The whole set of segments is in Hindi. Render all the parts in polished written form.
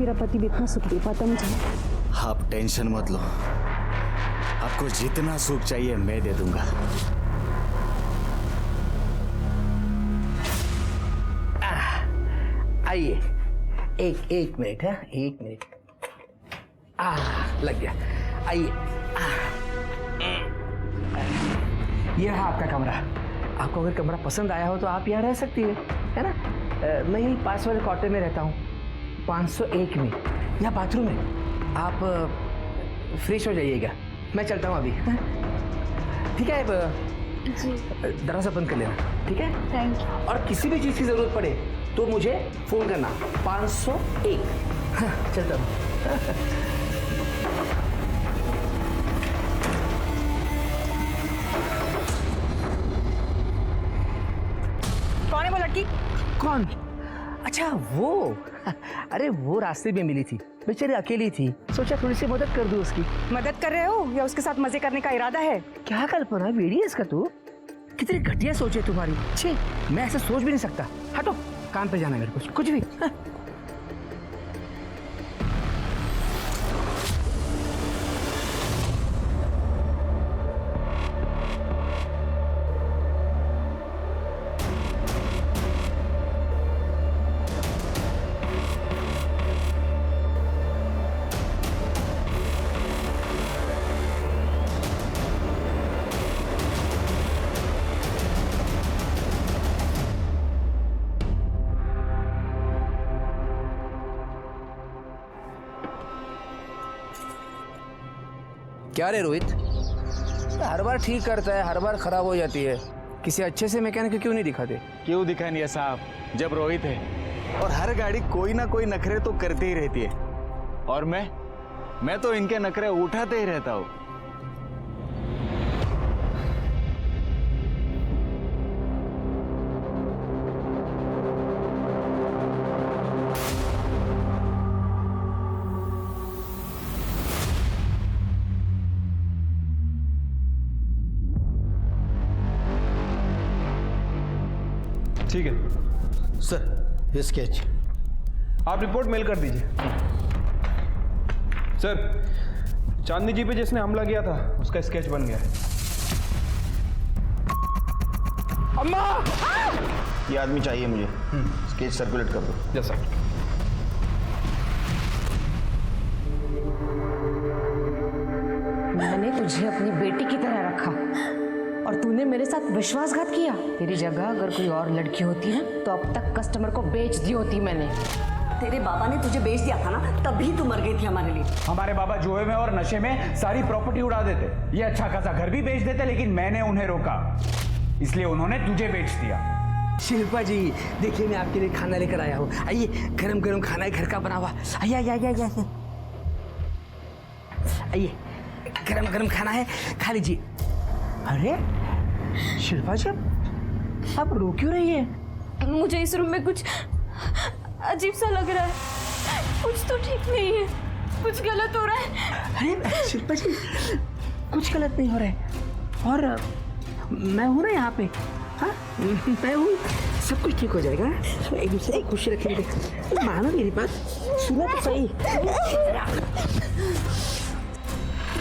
मेरा पति भी इतना सुख दे पाता मुझे। आप टेंशन मत लो, आपको जितना सुख चाहिए मैं दे दूंगा। आइए, एक मिनट है, 1 मिनट। लग गया। आइए, ये रहा आपका कमरा। आपको अगर कमरा पसंद आया हो तो आप यहाँ रह सकती है ना? मैं यही पास वाले क्वार्टर में रहता हूँ, 501 में। यहाँ बाथरूम है, आप फ्रेश हो जाइएगा। मैं चलता हूँ अभी। ठीक है? जी दरवाजा बंद कर लेना, ठीक है? Thank you. और किसी भी चीज़ की ज़रूरत पड़े तो मुझे फ़ोन करना, 501। चलता हूँ। कौन है वो लड़की? कौन? अच्छा वो। अरे वो रास्ते में मिली थी, बेचारी अकेली थी, सोचा थोड़ी सी मदद कर दूं उसकी। मदद कर रहे हो या उसके साथ मजे करने का इरादा है? क्या कल्पना, बेड़ी इसका तू? कितनी घटिया सोच है तुम्हारी। छे, मैं ऐसा सोच भी नहीं सकता। हटो, काम पे जाना है मेरे को, कुछ भी। क्या रे रोहित, हर बार ठीक करता है, हर बार खराब हो जाती है। किसी अच्छे से मैकेनिक क्यों नहीं दिखाते? क्यों दिखाए नहीं साहब, जब रोहित है और हर गाड़ी कोई ना कोई नखरे तो करती ही रहती है, और मैं तो इनके नखरे उठाते ही रहता हूँ। ठीक है सर, ये स्केच आप रिपोर्ट मेल कर दीजिए। सर, चांदनी जी पे जिसने हमला किया था उसका स्केच बन गया है। अम्मा! ये आदमी चाहिए मुझे। स्केच सर्कुलेट कर दो। Yes sir. मैंने तुझे अपनी बेटी की तरह रखा और तूने मेरे साथ विश्वासघात किया। तेरी जगह अगर कोई और लड़की होती ना तो अब तक कस्टमर को बेच दी होती मैंने। तेरे बाबा ने तुझे बेच दिया था ना, तभी तू मर गई थी हमारे लिए। हमारे बाबा जुए में और नशे में सारी प्रॉपर्टी उड़ा देते, ये अच्छा खासा घर भी बेच देते, लेकिन मैंने उन्हें रोका, इसलिए उन्होंने तुझे बेच दिया। शिल्पा जी, देखिए मैं आपके लिए खाना लेकर आया हूँ। आइए, गरम गरम खाना है, घर का बना हुआ। आइए आइए आइए आइए आइए, गरम गरम खाना है, खा लीजिए। अरे शिल्पा जी, आप रो क्यों रही है? मुझे इस रूम में कुछ अजीब सा लग रहा है, कुछ तो ठीक नहीं है, कुछ गलत हो रहा है। अरे शिल्पा जी, कुछ गलत नहीं हो रहा है, और मैं हूँ ना यहाँ पे। हाँ, मैं हूँ, सब कुछ ठीक हो जाएगा। एक दूसरे को खुश रखेंगे। मानो मेरी बात, सुनो तो सही।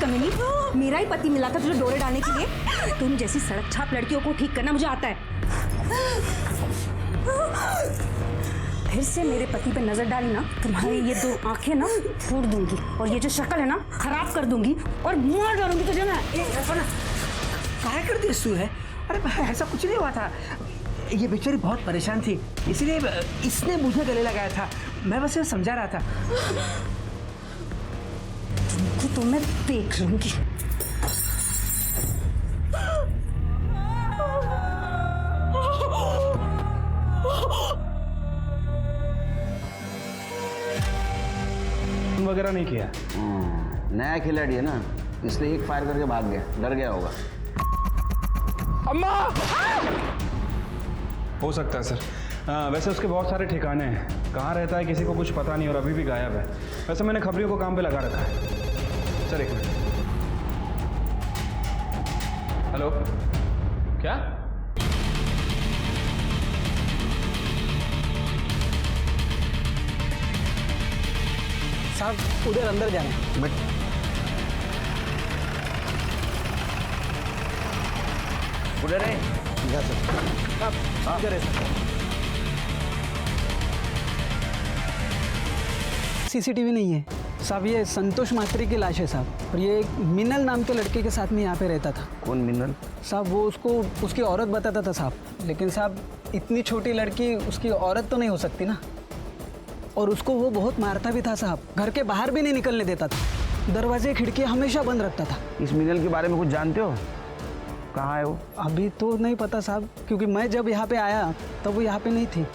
कमीनी, मेरा ही पति मिला था तुझे डोरे डालने के लिए। तुम जैसी सड़क छाप लड़कियों को ठीक करना मुझे आता है। फिर से मेरे पति पे नजर डाली ना, तुम्हारी ये 2 आंखें ना फोड़ दूंगी, और ये जो शक्ल है ना खराब कर दूंगी और मार डालूंगी तुझे ना। क्या कर दिया सू है? अरे ऐसा कुछ नहीं हुआ था, ये बेचारी बहुत परेशान थी, इसलिए इसने मुझे गले लगाया था। मैं बस ये समझा रहा था। तुमको तो मैं देख लूंगी। वगैरह नहीं किया। नया खिलाड़ी है ना, इसलिए एक फायर करके भाग गया, डर गया होगा। अम्मा! हो सकता है सर। वैसे उसके बहुत सारे ठिकाने हैं, कहाँ रहता है किसी को कुछ पता नहीं, और अभी भी गायब है। वैसे मैंने खबरियों को काम पे लगा रखा है। सर एक मिनट। हेलो, क्या? साहब उधर अंदर जाना है। उधर है इधर है सीसीटीवी नहीं है साहब। ये संतोष मात्रे की लाश है साहब, और ये एक मिनल नाम के लड़के के साथ में यहाँ पे रहता था। कौन मिनल? साहब वो उसको उसकी औरत बताता था साहब, लेकिन साहब इतनी छोटी लड़की उसकी औरत तो नहीं हो सकती ना। और उसको वो बहुत मारता भी था साहब, घर के बाहर भी नहीं निकलने देता था, दरवाजे खिड़की हमेशा बंद रखता था। इस मिनल के बारे में कुछ जानते हो? कहाँ है वो? अभी तो नहीं पता साहब, क्योंकि मैं जब यहाँ पे आया तब वो यहाँ पे नहीं थी।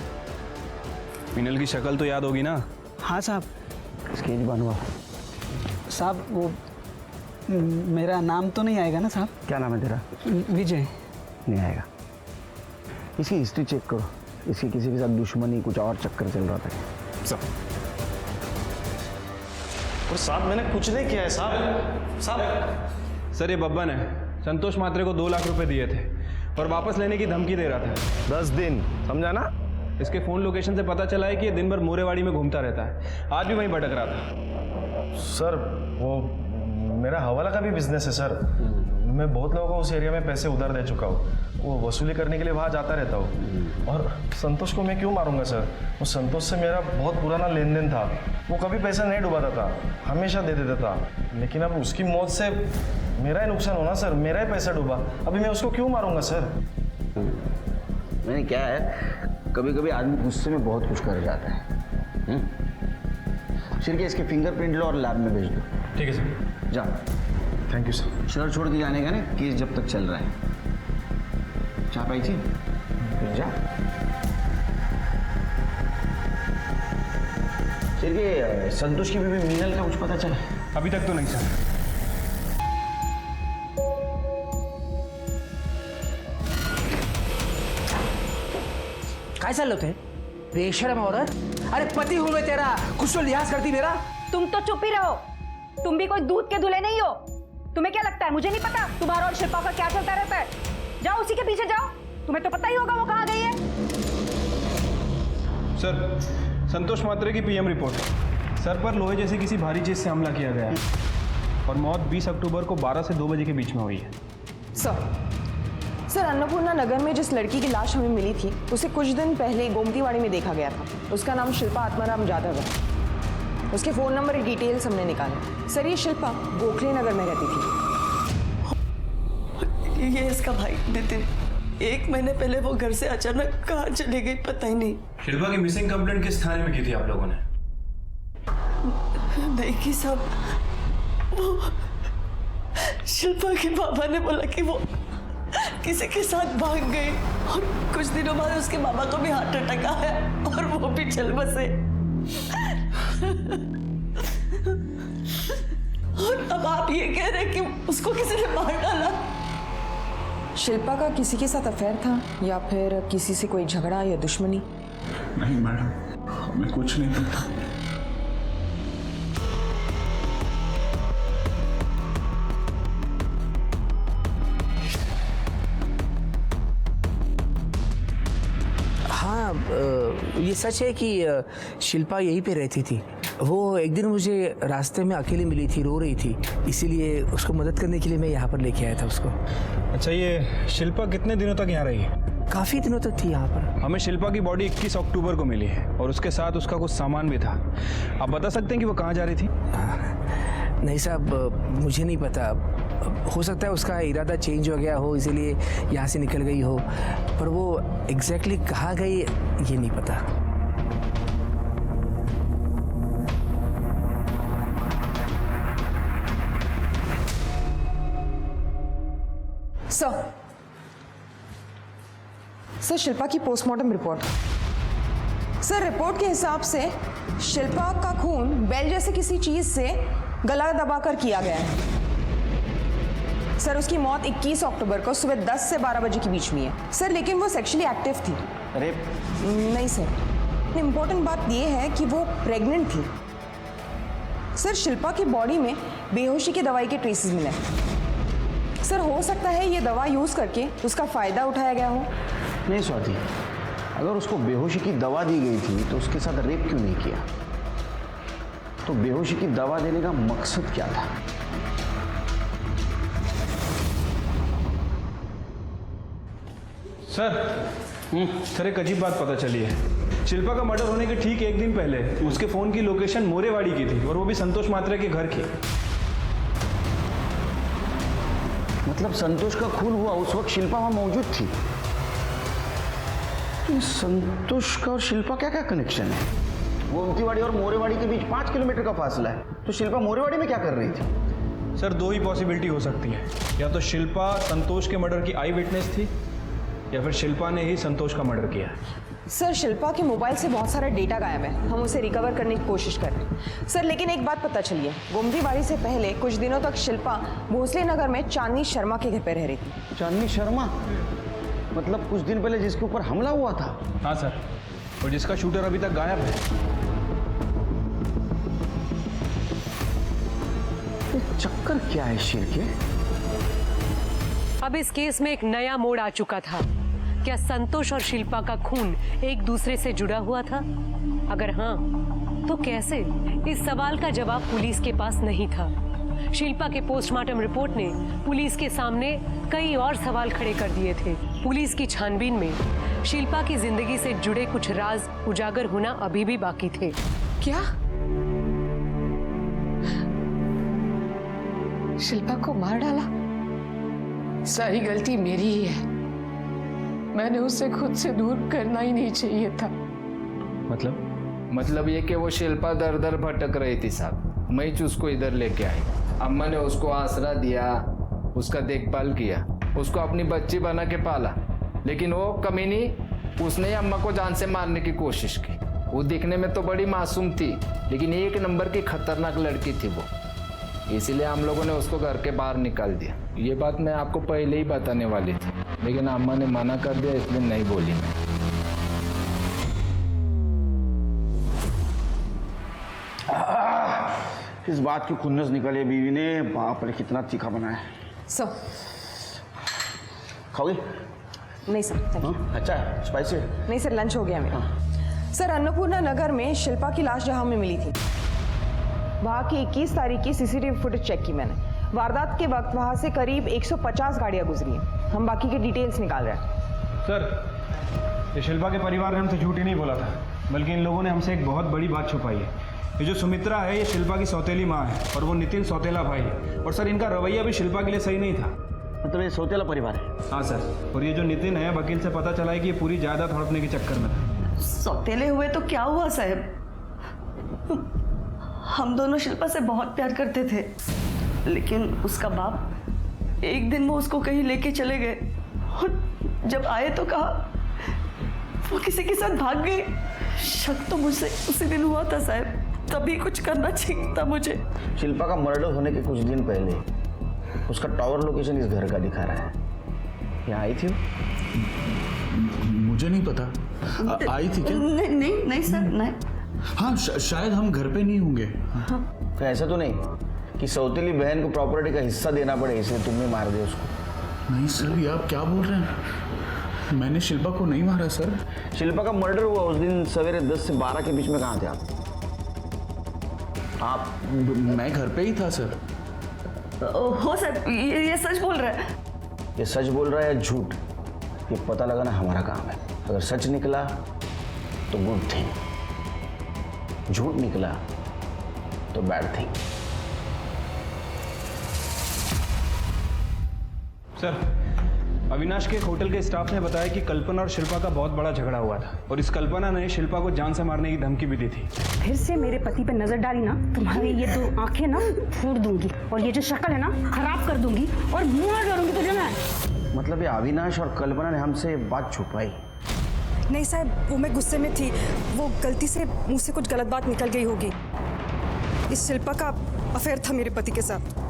मिनल की शक्ल तो याद होगी ना? हाँ साहब। इसकी एज बनवा साहब वो मेरा नाम तो नहीं आएगा ना साहब? क्या नाम है तेरा? विजय। नहीं आएगा। इसकी हिस्ट्री चेक करो, इसकी किसी के साथ दुश्मनी कुछ और चक्कर चल रहा था सब। और साहब मैंने कुछ नहीं किया है साहब। सर ये बब्बन है, संतोष मात्रे को 2 लाख रुपए दिए थे और वापस लेने की धमकी दे रहा था। 10 दिन, समझा ना? इसके फ़ोन लोकेशन से पता चला है कि ये दिन भर मोरेवाड़ी में घूमता रहता है, आज भी वहीं भटक रहा था। सर वो मेरा हवाला का भी बिजनेस है सर। मैं बहुत लोगों को उस एरिया में पैसे उधार दे चुका हूँ, वो वसूली करने के लिए वहाँ जाता रहता हूँ। और संतोष को मैं क्यों मारूंगा सर? वो संतोष से मेरा बहुत पुराना लेन देन था, वो कभी पैसा नहीं डुबाता था, हमेशा दे देता था। लेकिन अब उसकी मौत से मेरा ही नुकसान होना सर, मेरा ही पैसा डूबा, अभी मैं उसको क्यों मारूंगा सर? मैंने क्या है, कभी कभी आदमी गुस्से में बहुत कुछ कर जाता है। शिरके इसके फिंगरप्रिंट लो और लैब में भेज दो। ठीक है सर। जा। Thank you sir. शहर छोड़ के जाने का ना, केस जब तक चल रहा है। चाह पाई थी? जा। शिरके संतोष की बीवी मीनल का कुछ पता चला? अभी तक तो नहीं सर। कैसा लोग है? बेशरम औरत। अरे पति हूं मैं तेरा, कुछ तो लिहाज करती मेरा। तुम तो चुप ही रहो, तुम भी कोई दूध के दूल्हे नहीं हो। तुम्हें क्या लगता है मुझे नहीं पता तुम्हारा और शिल्पा का क्या चलता रहता है? जाओ उसी के पीछे जाओ, तुम्हें तो पता ही होगा वो कहाँ गई है। सर संतोष मात्रे की पीएम रिपोर्ट, सर पर लोहे जैसी किसी भारी चीज से हमला किया गया है और मौत 20 अक्टूबर को 12 से 2 बजे के बीच में हुई है। सर अन्नपूर्णा नगर में जिस लड़की की लाश हमें मिली थी उसे कुछ दिन पहले गोमतीवाड़ी में देखा गया था। उसका नाम शिल्पा आत्माराम जाधव है। उसके फ़ोन नंबर और डिटेल्स हमने निकाले। सर ये शिल्पा गोखले नगर में रहती थी। ये इसका भाई नितिन, 1 महीने पहले वो घर से अचानक कहाँ चली गई पता ही नहीं। शिल्पा की मिसिंग कंप्लेंट किस थाने में की थी आप लोगों ने? नहीं की साहब, वो शिल्पा के पापा ने बोला कि वो किसी के साथ भाग गई और कुछ दिनों बाद उसके बाबा को भी हार्ट अटैक आया और वो भी चल बसे। और अब आप ये कह रहे हैं कि उसको किसी ने मार डाला? शिल्पा का किसी के साथ अफेयर था या फिर किसी से कोई झगड़ा या दुश्मनी? नहीं मैडम, हमें कुछ नहीं पता। ये सच है कि शिल्पा यहीं पे रहती थी। वो एक दिन मुझे रास्ते में अकेली मिली थी, रो रही थी, इसीलिए उसको मदद करने के लिए मैं यहाँ पर लेके आया था उसको। अच्छा ये शिल्पा कितने दिनों तक यहाँ रही? काफ़ी दिनों तक थी यहाँ पर। हमें शिल्पा की बॉडी 21 अक्टूबर को मिली है और उसके साथ उसका कुछ सामान भी था। आप बता सकते हैं कि वो कहाँ जा रही थी? नहीं साहब, मुझे नहीं पता। हो सकता है उसका इरादा चेंज हो गया हो, इसीलिए यहाँ से निकल गई हो, पर वो एग्जैक्टली कहाँ गई ये नहीं पता। सर शिल्पा की पोस्टमार्टम रिपोर्ट। सर रिपोर्ट के हिसाब से शिल्पा का खून बेल जैसे किसी चीज से गला दबाकर किया गया है। सर उसकी मौत 21 अक्टूबर को सुबह 10 से 12 बजे के बीच में है। सर लेकिन वो सेक्सुअली एक्टिव थी। अरे नहीं सर, इम्पोर्टेंट बात ये है कि वो प्रेग्नेंट थी। सर शिल्पा की बॉडी में बेहोशी की दवाई के ट्रेसेस मिले। सर हो सकता है ये दवा यूज करके उसका फायदा उठाया गया हो। नहीं स्वाति, अगर उसको बेहोशी की दवा दी गई थी तो उसके साथ रेप क्यों नहीं किया? तो बेहोशी की दवा देने का मकसद क्या था? सर एक अजीब बात पता चली है। शिल्पा का मर्डर होने के ठीक एक दिन पहले उसके फोन की लोकेशन मोरेवाड़ी की थी, और वो भी संतोष मात्रा के घर की। मतलब संतोष का खून हुआ उस वक्त शिल्पा वहां मौजूद थी। तो संतोष का और शिल्पा क्या क्या कनेक्शन है? गोमतीवाड़ी और मोरेवाड़ी के बीच 5 किलोमीटर का फासला है, तो शिल्पा मोरेवाड़ी में क्या कर रही थी? सर 2 ही पॉसिबिलिटी हो सकती है, या तो शिल्पा संतोष के मर्डर की आई विटनेस थी, या फिर शिल्पा ने ही संतोष का मर्डर किया है। सर शिल्पा के मोबाइल से बहुत सारा डेटा गायब है, हम उसे रिकवर करने की कोशिश कर रहे हैं। सर लेकिन एक बात पता चली है, गोमतीवाड़ी से पहले कुछ दिनों तक शिल्पा भोसले नगर में चांदनी शर्मा के घर पे रह रही थी। चांदनी शर्मा? मतलब कुछ दिन पहले जिसके ऊपर हमला हुआ था? हाँ सर, और जिसका शूटर अभी तक गायब है। चक्कर क्या है शिर के? अब इस केस में एक नया मोड़ आ चुका था। क्या संतोष और शिल्पा का खून एक दूसरे से जुड़ा हुआ था? अगर हाँ, तो कैसे? इस सवाल का जवाब पुलिस के पास नहीं था। शिल्पा के पोस्टमार्टम रिपोर्ट ने पुलिस के सामने कई और सवाल खड़े कर दिए थे। पुलिस की छानबीन में शिल्पा की जिंदगी से जुड़े कुछ राज उजागर होना अभी भी बाकी थे। क्या शिल्पा को मार डाला? सारी गलती मेरी ही है। मैंने उसे खुद से दूर करना ही नहीं चाहिए था। मतलब ये कि वो शिल्पा दर दर भटक रही थी साहब, मैं ही उसको इधर लेके आई। अम्मा ने उसको आसरा दिया, उसका देखभाल किया, उसको अपनी बच्ची बना के पाला, लेकिन वो कमीनी उसने ही अम्मा को जान से मारने की कोशिश की। वो दिखने में तो बड़ी मासूम थी, लेकिन 1 नंबर की खतरनाक लड़की थी वो। इसीलिए हम लोगों ने उसको घर के बाहर निकाल दिया। ये बात मैं आपको पहले ही बताने वाली थी, लेकिन अम्मा ने मना कर दिया, इसलिए नहीं बोली मैं। इस बात की खुन्नस निकाली है बीवी ने। बाप रे कितना तीखा बना है। सर खाओगी? नहीं सर, थैंक यू। अच्छा है, स्पाइसी है? नहीं सर, लंच हो गया मेरा। सर अन्नपूर्णा नगर में शिल्पा की लाश जहां हमें मिली थी, वहां की 21 तारीख की सीसीटीवी फुटेज चेक की मैंने। वारदात के वक्त वहां से करीब 150 गाड़ियां गुजरी हैं। हम बाकी के डिटेल्स निकाल रहे हैं। सर ये शिल्पा के परिवार ने हमसे झूठ ही नहीं बोला था, बल्कि इन लोगों ने हमसे एक बहुत बड़ी बात छुपाई है। ये जो सुमित्रा है, ये शिल्पा की सौतेली माँ है, और वो नितिन सौतेला भाई है। और सर इनका रवैया भी शिल्पा के लिए सही नहीं था। मतलब ये सौतेला परिवार है? हाँ सर, और ये जो नितिन है, वकील से पता चला है कि ये पूरी जायदाद हड़पने के चक्कर में था। सौतेले हुए तो क्या हुआ साहब, हम दोनों शिल्पा से बहुत प्यार करते थे, लेकिन उसका बाप एक दिन वो उसको कहीं लेके चले गए, और जब आए तो कहा वो किसी के साथ भाग गई। शक तो मुझसे उसी दिन हुआ था साहब, तभी कुछ करना चाहिए था मुझे। शिल्पा का मर्डर होने के कुछ दिन पहले उसका टावर लोकेशन इस घर का दिखा रहा है। यहाँ आई थी? मुझे नहीं पता। आई थी क्या? नहीं सर, नहीं। हाँ शायद हम घर पे नहीं होंगे। तो ऐसा तो नहीं कि सौतेली बहन को प्रॉपर्टी का हिस्सा देना पड़े इसलिए तुमने मार दिया उसको? नहीं सर, ये आप क्या बोल रहे हैं? मैंने शिल्पा को नहीं मारा सर। शिल्पा का मर्डर हुआ उस दिन सवेरे 10 से 12 के बीच में कहाँ थे आप? मैं घर पे ही था सर। हो सर, ये सच बोल रहा है? ये सच बोल रहा है या झूठ, ये पता लगाना हमारा काम है। अगर सच निकला तो गुड थिंग, झूठ निकला तो बैड थिंग। सर अविनाश के होटल के स्टाफ ने बताया कि कल्पना और शिल्पा का बहुत बड़ा झगड़ा हुआ था, और इस कल्पना ने शिल्पा को जान से मारने की धमकी भी दी थी। फिर से मेरे पति पे नजर डाली ना, तुम्हारी ये 2 आंखें ना फोड़ दूंगी, और ये जो शक्ल है ना खराब कर दूंगी, और मार डालूंगी तुझे मैं। मतलब ये अविनाश और कल्पना ने हमसे बात छुपाई? नहीं साहब, वो मैं गुस्से में थी, वो गलती से मुंह से कुछ गलत बात निकल गई होगी। इस शिल्पा का अफेयर था मेरे पति के साथ।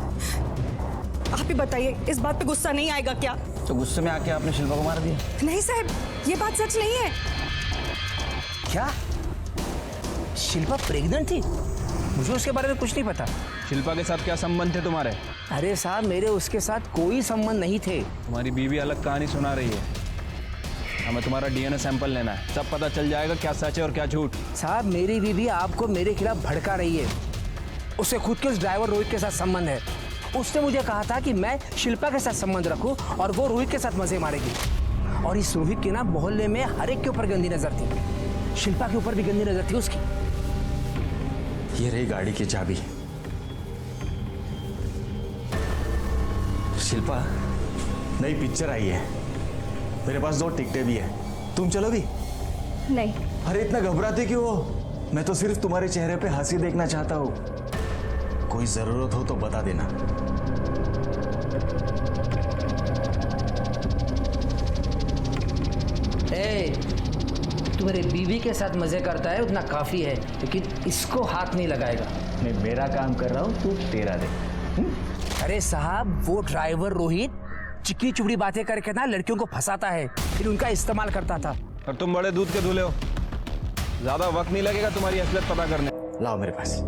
आप ही बताइए, इस बात पे गुस्सा नहीं आएगा क्या? तो गुस्से में आके आपने शिल्पा को मार दिया? नहीं साहब, ये बात सच नहीं है। क्या शिल्पा प्रेग्नेंट थी? मुझे उसके बारे में कुछ नहीं पता। शिल्पा के साथ क्या संबंध थे तुम्हारे? अरे साहब, मेरे उसके साथ कोई संबंध नहीं थे। तुम्हारी बीवी अलग कहानी सुना रही है। हमें तुम्हारा डीएनए सैंपल लेना है, सब पता चल जाएगा क्या सच है और क्या झूठ। साहब, मेरी बीवी आपको मेरे खिलाफ भड़का रही है। उसे खुद के उस ड्राइवर रोहित के साथ संबंध है। उसने मुझे कहा था कि मैं शिल्पा के साथ संबंध रखूं और वो रोहित के साथ मजे मारेगी। और इस रोहित की ना मोहल्ले में हर एक के ऊपर गंदी नजर थी, शिल्पा के ऊपर भी गंदी नजर थी उसकी। ये रही गाड़ी की चाबी। शिल्पा, नई पिक्चर आई है, मेरे पास 2 टिकटें भी है, तुम चलोगी? नहीं। अरे इतना घबराते क्यों हो? मैं तो सिर्फ तुम्हारे चेहरे पे हंसी देखना चाहता हूं। कोई जरूरत हो तो बता देना। तू मेरे बीवी के साथ मजे करता है उतना काफी है, लेकिन इसको हाथ नहीं लगाएगा। मैं मेरा काम कर रहा हूं, तू तेरा दे। अरे साहब, वो ड्राइवर रोहित चिकनी चुपड़ी बातें करके ना लड़कियों को फंसाता है, फिर उनका इस्तेमाल करता था। और तुम बड़े दूध के दूल्हे हो, ज्यादा वक्त नहीं लगेगा तुम्हारी असलियत पता करने। लाओ मेरे पास।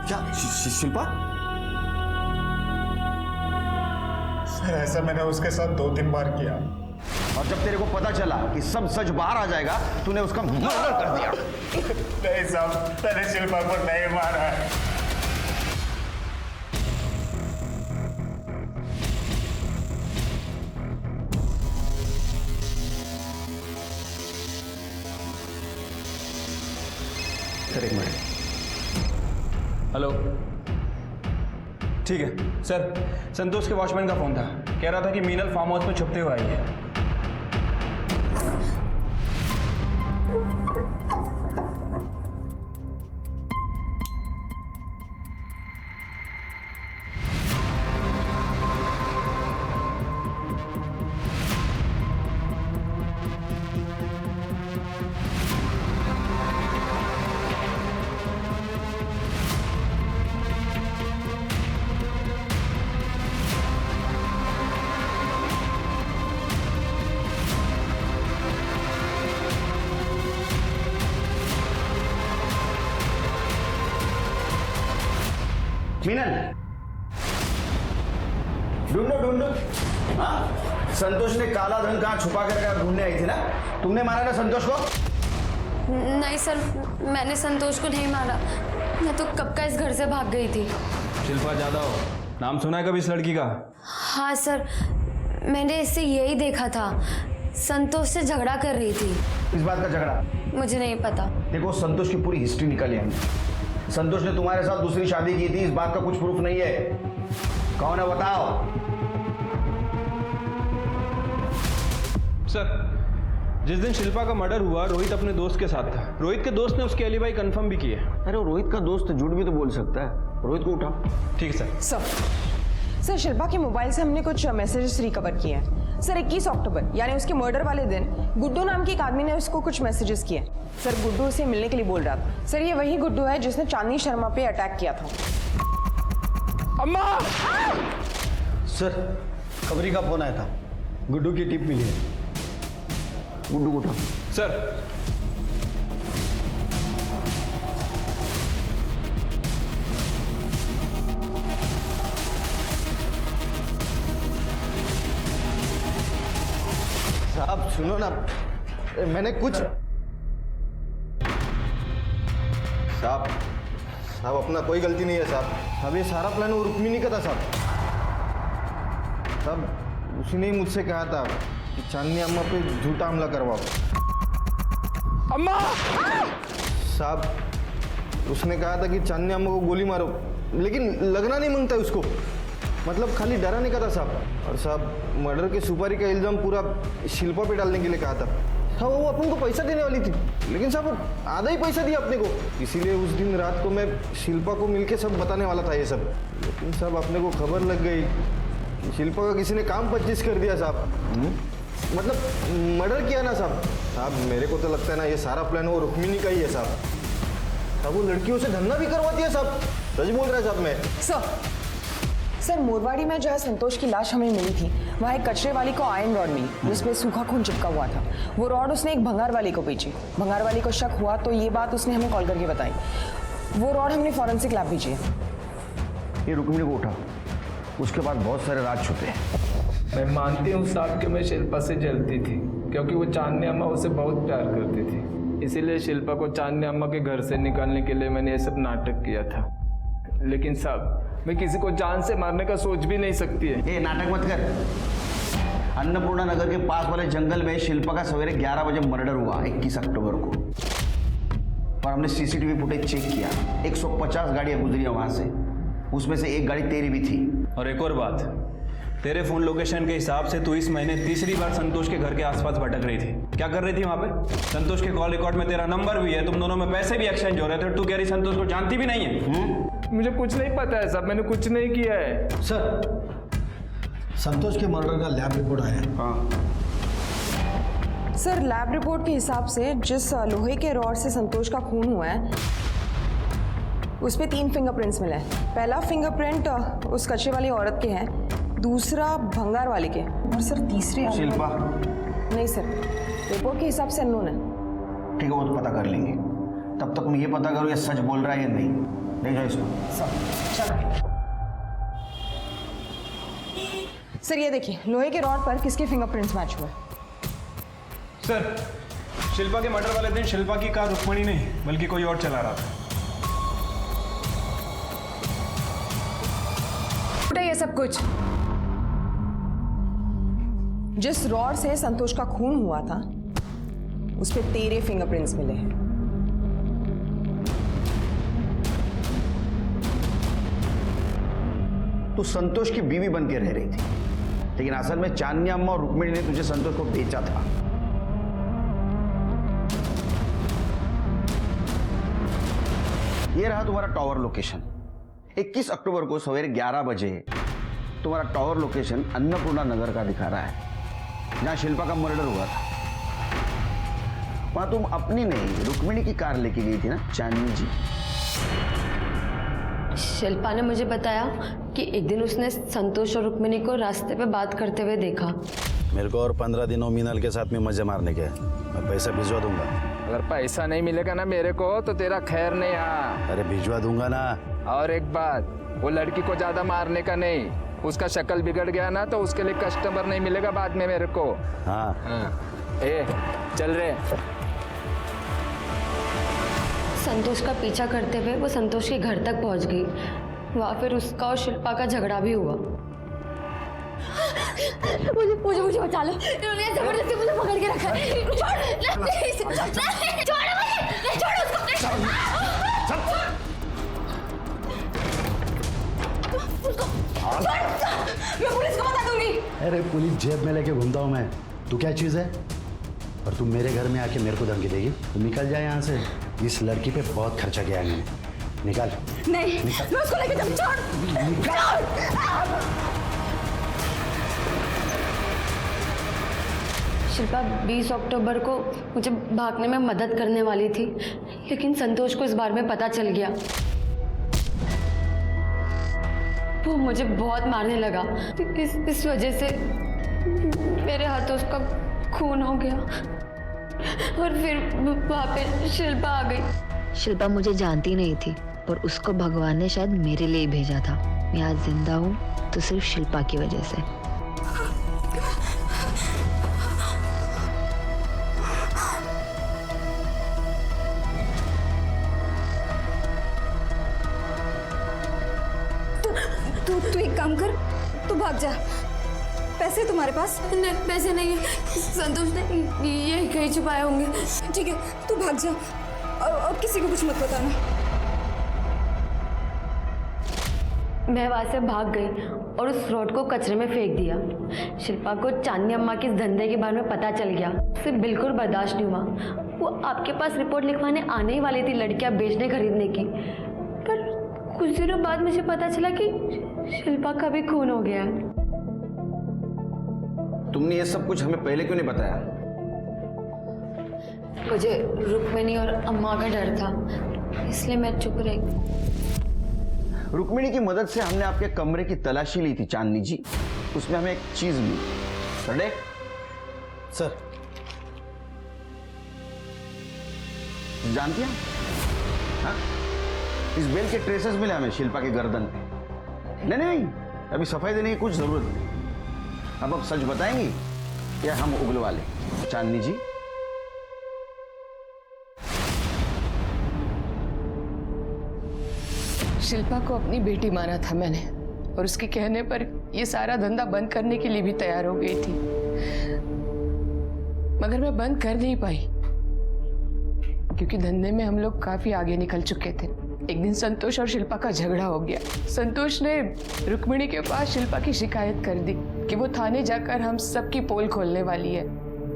क्या शिल्पा? सर ऐसा मैंने उसके साथ 2-3 बार किया। और जब तेरे को पता चला कि सब सच बाहर आ जाएगा, तूने उसका मर्डर कर दिया। नहीं साहब, मैंने शिल्पा को नहीं मारा है। सर एक मिनट। हेलो, ठीक है सर, संतोष के वॉचमैन का फोन था, कह रहा था कि मीनल फार्म हाउस में छुपते हुए आई है। मीनल, ढूंढो ढूंढो। हाँ, संतोष ने काला धन कहाँ छुपा कर रखा ढूंढने आई थी ना? तुमने मारा ना संतोष को? नहीं सर, मैंने संतोष को नहीं मारा, मैं तो कब का इस घर से भाग गई थी। शिल्पा जादव, नाम सुना है कभी इस लड़की का? हाँ सर, मैंने इससे यही देखा था, संतोष से झगड़ा कर रही थी। इस बात का झगड़ा? मुझे नहीं पता। देखो, संतोष की पूरी हिस्ट्री निकाली हमने। संतोष ने तुम्हारे साथ दूसरी शादी की थी, इस बात का कुछ प्रूफ नहीं है। कौन है बताओ? सर, जिस दिन शिल्पा का मर्डर हुआ, रोहित अपने दोस्त के साथ था। रोहित के दोस्त ने उसकी एलिबाई कंफर्म भी की है। अरे रोहित का दोस्त झूठ भी तो बोल सकता है। रोहित को उठाओ। ठीक है सर। सर, शिल्पा के मोबाइल से हमने कुछ मैसेजेस रिकवर किए हैं। सर 21 अक्टूबर यानी उसके मर्डर वाले दिन गुड्डू नाम की एक आदमी ने उसको कुछ मैसेजेस किए। सर गुड्डू उसे मिलने के लिए बोल रहा था। सर ये वही गुड्डू है जिसने चांदनी शर्मा पे अटैक किया था। अम्मा! सर, खबरी का फोन आया था, गुड्डू की टिप मिली है। गुड्डू को उठाओ। सर, साहब सुनो ना, मैंने कुछ साहब अपना कोई गलती नहीं है साहब। अब ये सारा प्लान वो रुक्मिणी का था साहब। उसी ने ही मुझसे कहा था कि चांदनी अम्मा पे झूठा हमला करवाओ। अम्मा! साहब उसने कहा था कि चांदनी अम्मा को गोली मारो, लेकिन लगना नहीं मांगता उसको, मतलब खाली डराने का था साहब। और साहब मर्डर के सुपारी का इल्जाम पूरा शिल्पा पे डालने के लिए कहा था। हाँ, वो अपन को पैसा देने वाली थी, लेकिन साहब आधा ही पैसा दिया अपने को। इसीलिए उस दिन रात को मैं शिल्पा को मिलके सब बताने वाला था ये सब, लेकिन साहब अपने को खबर लग गई कि शिल्पा का किसी ने काम 25 कर दिया साहब। मतलब मर्डर किया ना साहब। साहब मेरे को तो लगता है ना ये सारा प्लान वो रुक्मिणी का ही है साहब। वो लड़कियों से धंधा भी करवाती है साहब, सच बोल रहा है साहब मैं। सर मोरवाड़ी में जहाँ संतोष की लाश हमें मिली थी, वहाँ एक कचरे वाली को आयरन रॉड मिली जिसमें सूखा खून चिपका हुआ था। वो रॉड उसने एक भंगार वाली को बेची। भंगार वाली को शक हुआ तो ये बात उसने हमें कॉल करके बताई। वो रॉड हमने फॉरेंसिक लैब भेजी है। ये रुक्मिणी को उठा, उसके बाद बहुत सारे राज छुपे हैं। मैं मानती हूँ साहब कि मैं शिल्पा से जलती थी, क्योंकि वो चांदनी अम्मा उसे बहुत प्यार करती थी। इसीलिए शिल्पा को चांदनी अम्मा के घर से निकालने के लिए मैंने ये सब नाटक किया था। लेकिन साहब, मैं किसी को जान से मारने का सोच भी नहीं सकती है। ये नाटक मत कर। अन्नपूर्णा नगर के पास वाले जंगल में शिल्पा का सवेरे 11 बजे मर्डर हुआ 21 अक्टूबर को। और हमने सीसीटीवी फुटेज चेक किया, 150 गाड़ियां गुजरी वहां से, उसमें से एक गाड़ी तेरी भी थी। और एक और बात, तेरे फोन लोकेशन के हिसाब से तू इस महीने तीसरी बार संतोष के घर के आसपास भटक रही थी। क्या कर रही थी वहां पे? संतोष के कॉल रिकॉर्ड में तेरा नंबर भी है, तुम दोनों में पैसे भी एक्सचेंज हो रहे थे। तू कह रही संतोष को जानती भी नहीं है। मुझे कुछ नहीं पता है साहब, मैंने कुछ नहीं किया है। सर, संतोष के मर्डर का लैब रिपोर्ट आया है। हाँ सर, लैब रिपोर्ट के हिसाब से जिस लोहे के रॉड से संतोष का खून हुआ है उस पे 3 फिंगरप्रिंट्स मिले हैं। पहला फिंगरप्रिंट उस कच्चे वाली औरत के है, दूसरा भंगार वाले के, और सर तीसरे शिल्पा नहीं सर, रिपोर्ट के हिसाब से अननोन है। ठीक है, वो तो पता कर लेंगे। तब तक मैं ये पता करूँ ये सच बोल रहा है या नहीं। ले जाओ इसको। चलो सर, ये देखिए लोहे के रॉड पर किसके फिंगरप्रिंट्स मैच हुए। सर, शिल्पा के मर्डर वाले दिन शिल्पा की कार रुक्मणी नहीं बल्कि कोई और चला रहा था। ये सब कुछ जिस रॉड से संतोष का खून हुआ था उस पे तेरे फिंगरप्रिंट्स मिले हैं। तू संतोष की बीवी बन के रह रही थी, लेकिन असल में चांदनी अम्मा और रुक्मिणी ने तुझे संतोष को बेचा था। ये रहा तुम्हारा टावर लोकेशन। 21 अक्टूबर को सवेरे 11 बजे तुम्हारा टावर लोकेशन अन्नपूर्णा नगर का दिखा रहा है, जहां शिल्पा का मर्डर हुआ था। वहां तुम अपनी नहीं रुक्मिणी की कार लेके गई थी ना चांदनी जी? शिल्पा ने मुझे बताया कि एक दिन उसने संतोष और रुक्मिणी को रास्ते पे बात करते हुए देखा। मेरे को और 15 दिनों मीनल के साथ में मजे मारने के, मैं पैसा भिजवा दूंगा। अगर पैसा नहीं मिलेगा ना मेरे को तो तेरा खैर नहीं। हाँ, अरे भिजवा दूंगा ना। और एक बात, वो लड़की को ज्यादा मारने का नहीं, उसका शक्ल बिगड़ गया ना तो उसके लिए कस्टमर नहीं मिलेगा बाद में मेरे को। हाँ, ए चल रहे। संतोष का पीछा करते हुए वो संतोष के घर तक पहुंच गई। वहां फिर उसका और शिल्पा का झगड़ा भी हुआ। मुझे बचा लो, इन्होंने जबरदस्ती मुझे पकड़ के रखा है। मैं पुलिस को बता दूंगी। अरे पुलिस जेब में लेके घूमता हूँ मैं, तू क्या चीज है? और तू मेरे घर में आके मेरे को धमकी देगी? तू निकल जाए यहाँ से। इस लड़की पे बहुत खर्चा किया है मैंने। निकाल। नहीं, मैं उसको लेके जाऊँ। शिल्पा 20 अक्टूबर को मुझे भागने में मदद करने वाली थी, लेकिन संतोष को इस बारे में पता चल गया। वो मुझे बहुत मारने लगा। इस वजह से मेरे हाथों उसका खून हो गया और फिर वहाँ पे शिल्पा आ गई। शिल्पा मुझे जानती नहीं थी और उसको भगवान ने शायद मेरे लिए भेजा था। मैं आज जिंदा हूँ तो सिर्फ शिल्पा की वजह से। तू एक काम कर, तू भाग जा। पैसे तुम्हारे पास? नहीं, पैसे नहीं है। संतोष ने ये कहीं छुपाए होंगे। ठीक है, तू भाग जा और किसी को कुछ मत बताना। मैं वहां से भाग गई और उस रॉड को कचरे में फेंक दिया। शिल्पा को चांदनी अम्मा के इस धंधे के बारे में पता चल गया। उसे बिल्कुल बर्दाश्त नहीं हुआ। वो आपके पास रिपोर्ट लिखवाने आने ही वाली थी लड़कियां बेचने खरीदने की, पर कुछ दिनों बाद मुझे पता चला कि शिल्पा का भी खून हो गया। तुमने ये सब कुछ हमें पहले क्यों नहीं बताया? मुझे रुक्मिणी और अम्मा का डर था, इसलिए मैं चुप रही। रुक्मिणी की मदद से हमने आपके कमरे की तलाशी ली थी चांदनी जी, उसमें हमें एक चीज मिली। सर, जानती हैं? हाँ? इस बेल के ट्रेसेस मिले हमें शिल्पा के गर्दन पे। नहीं, अभी सफाई देने की कुछ जरूरत नहीं। अब सच बताएंगी या हम उगलवा लें? चांदनी जी, शिल्पा को अपनी बेटी माना था मैंने, और उसके कहने पर ये सारा धंधा बंद करने के लिए भी तैयार हो गई थी, मगर मैं बंद कर नहीं पाई क्योंकि धंधे में हम लोग काफी आगे निकल चुके थे। एक दिन संतोष और शिल्पा का झगड़ा हो गया। संतोष ने रुक्मिणी के पास शिल्पा की शिकायत कर दी कि वो थाने जाकर हम सबकी पोल खोलने वाली है।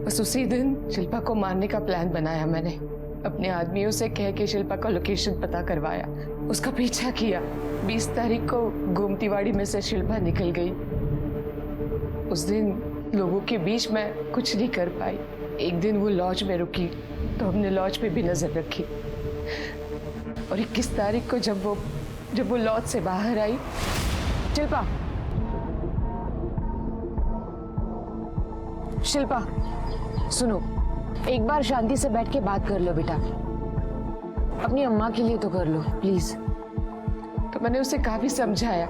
बस उसी दिन शिल्पा को मारने का प्लान बनाया मैंने। अपने आदमियों से कह के शिल्पा का लोकेशन पता करवाया, उसका पीछा किया। 20 तारीख को गोमतीवाड़ी में से शिल्पा निकल गई। उस दिन लोगों के बीच में कुछ नहीं कर पाई। एक दिन वो लॉज में रुकी तो हमने लॉज पे भी नजर रखी, और 21 तारीख को जब वो लॉज से बाहर आई, शिल्पा सुनो, एक बार शांति से बैठ के बात कर लो बेटा, अपनी अम्मा के लिए तो कर लो प्लीज। तो मैंने उसे काफी समझाया,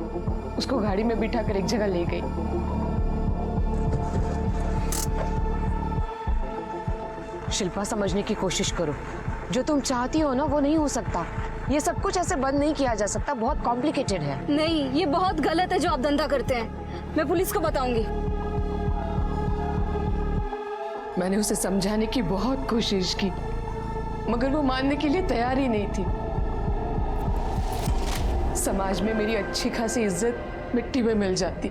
उसको गाड़ी में बिठा कर एक जगह ले गई। शिल्पा समझने की कोशिश करो, जो तुम चाहती हो ना वो नहीं हो सकता। ये सब कुछ ऐसे बंद नहीं किया जा सकता, बहुत कॉम्प्लिकेटेड है। नहीं, ये बहुत गलत है जो आप धंधा करते हैं। मैं पुलिस को बताऊंगी। मैंने उसे समझाने की बहुत कोशिश की, मगर वो मानने के लिए तैयार ही नहीं थी। समाज में मेरी अच्छी खासी इज्जत मिट्टी में मिल जाती,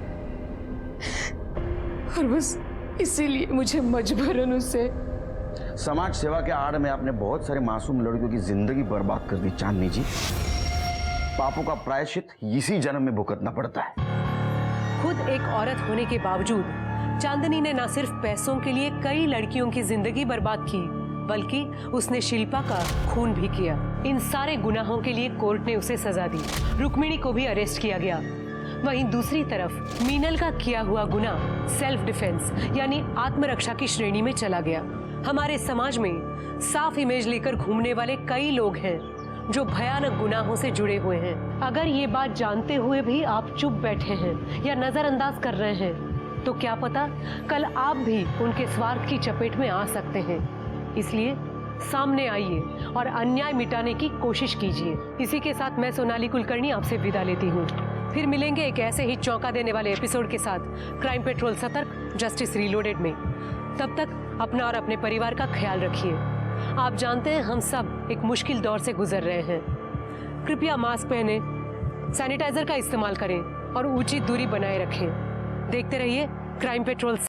और बस इसीलिए मुझे मजबूरन उसे। समाज सेवा के आड़ में आपने बहुत सारे मासूम लड़कियों की जिंदगी बर्बाद कर दी चांदनी जी। पापों का प्रायश्चित इसी जन्म में भुगतना पड़ता है। खुद एक औरत होने के बावजूद चांदनी ने न सिर्फ पैसों के लिए कई लड़कियों की जिंदगी बर्बाद की, बल्कि उसने शिल्पा का खून भी किया। इन सारे गुनाहों के लिए कोर्ट ने उसे सजा दी। रुक्मिणी को भी अरेस्ट किया गया। वहीं दूसरी तरफ मीनल का किया हुआ गुनाह सेल्फ डिफेंस यानी आत्मरक्षा की श्रेणी में चला गया। हमारे समाज में साफ इमेज लेकर घूमने वाले कई लोग हैं जो भयानक गुनाहों से जुड़े हुए हैं। अगर ये बात जानते हुए भी आप चुप बैठे हैं या नजरअंदाज कर रहे हैं, तो क्या पता कल आप भी उनके स्वार्थ की चपेट में आ सकते हैं। इसलिए सामने आइए और अन्याय मिटाने की कोशिश कीजिए। इसी के साथ मैं सोनाली कुलकर्णी आपसे विदा लेती हूँ। फिर मिलेंगे एक ऐसे ही चौंका देने वाले एपिसोड के साथ क्राइम पेट्रोल सतर्क जस्टिस रीलोडेड में। तब तक अपना और अपने परिवार का ख्याल रखिए। आप जानते हैं हम सब एक मुश्किल दौर से गुजर रहे हैं। कृपया मास्क पहने, सैनिटाइजर का इस्तेमाल करें और उचित दूरी बनाए रखें। देखते रहिए क्राइम पेट्रोल।